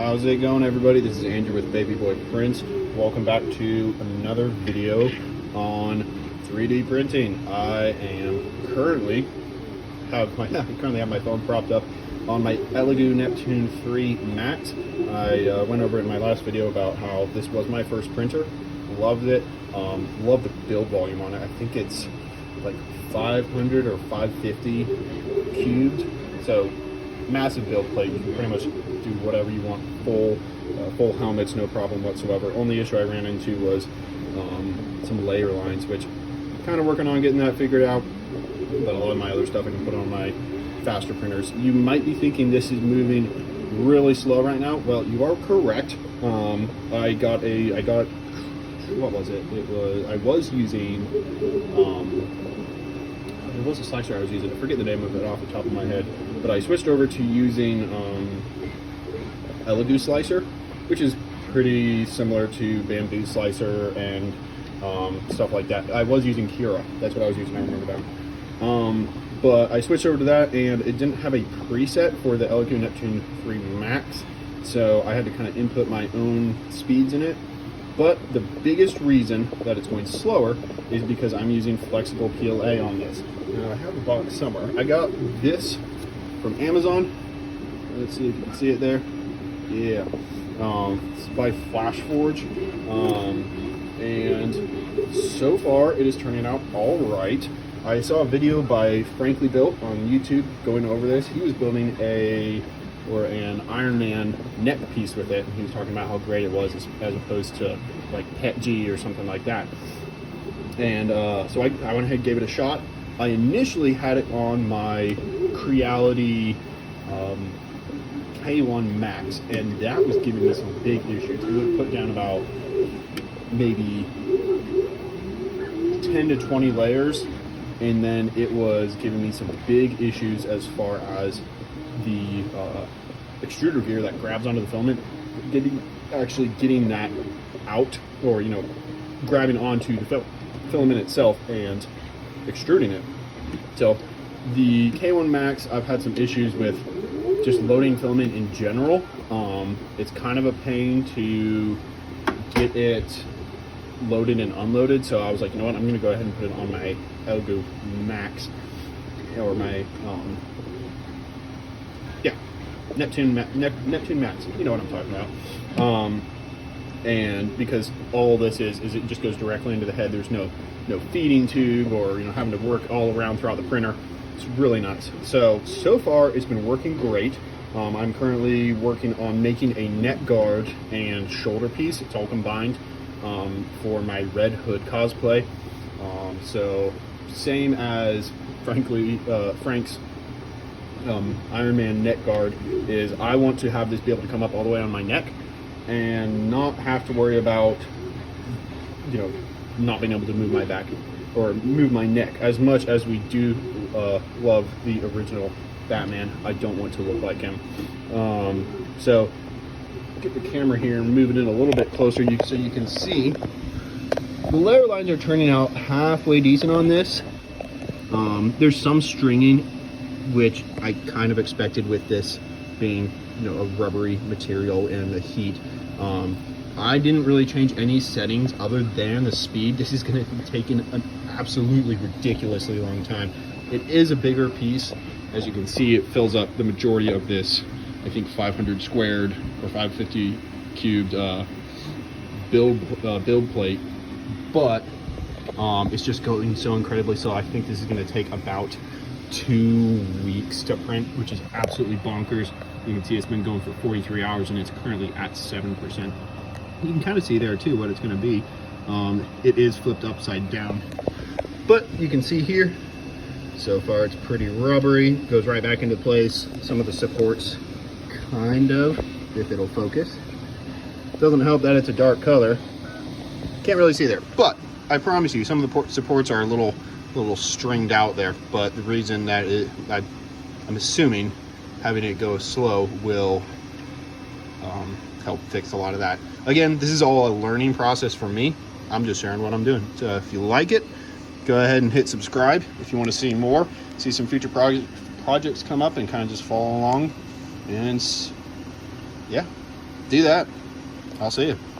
How's it going, everybody? This is Andrew with Baby Boy Prints. Welcome back to another video on 3D printing. I currently have my phone propped up on my Elegoo Neptune 3 Max. I went over in my last video about how this was my first printer. Loved it. Love the build volume on it. I think it's like 500 or 550 cubed. So massive build plate. You can pretty much do whatever you want. Full helmets, no problem whatsoever. Only issue I ran into was some layer lines, which I'm kind of working on getting that figured out. But a lot of my other stuff I can put on my faster printers. You might be thinking this is moving really slow right now. Well, you are correct. I got what was it? I was using it was a slicer I was using. I forget the name of it off the top of my head, but I switched over to using Elegoo slicer, which is pretty similar to bamboo slicer and stuff like that. I was using Kira. That's what I was using. I remember that. But I switched over to that, and it didn't have a preset for the Elegoo Neptune 3 Max, so I had to kind of input my own speeds in it. But the biggest reason that it's going slower is because I'm using Flexible PLA on this. Now, I have a box somewhere. I got this from Amazon. Let's see if you can see it there. Yeah. It's by FLASHFORGE. And so far, it is turning out all right. I saw a video by Frankly Built on YouTube going over this. He was building an Iron Man neck piece with it, and he was talking about how great it was as opposed to like Pet G or something like that. And so I went ahead and gave it a shot. I initially had it on my Creality K1 Max, and that was giving me some big issues. It would put down about maybe 10 to 20 layers, and then it was giving me some big issues as far as the extruder gear that grabs onto the filament, getting that out, or grabbing onto the filament itself and extruding it. So the K1 Max, I've had some issues with just loading filament in general. It's kind of a pain to get it loaded and unloaded, so I was like, you know what, I'm going to go ahead and put it on my Elegoo Max, or my Neptune Max, you know what I'm talking about. And because all this is it just goes directly into the head. There's no feeding tube or having to work all around throughout the printer. It's really nice. So far it's been working great. I'm currently working on making a neck guard and shoulder piece. It's all combined for my Red Hood cosplay. So same as Frank's Iron Man neck guard is, I want to have this be able to come up all the way on my neck and not have to worry about not being able to move my back or move my neck. As much as we do love the original Batman, I don't want to look like him. So get the camera here and move it in a little bit closer so you can see the layer lines are turning out halfway decent on this. There's some stringing, which I kind of expected with this being a rubbery material and the heat. I didn't really change any settings other than the speed. This is going to be taking an absolutely ridiculously long time. It is a bigger piece. As you can see, it fills up the majority of this, I think 500 squared or 550 cubed build plate, but it's just going so incredibly slow. I think this is going to take about 2 weeks to print, which is absolutely bonkers. You can see it's been going for 43 hours and it's currently at 7%. You can kind of see there too what it's going to be. It is flipped upside down, but you can see here so far it's pretty rubbery, goes right back into place. Some of the supports, kind of, if it'll focus. Doesn't help that it's a dark color. Can't really see there, but I promise you some of the supports are a little stringed out there, but the reason that I'm assuming having it go slow will help fix a lot of that. Again, this is all a learning process for me. I'm just sharing what I'm doing. So if you like it, go ahead and hit subscribe if you want to see more, see some future projects come up, and kind of just follow along. And yeah, do that. I'll see you.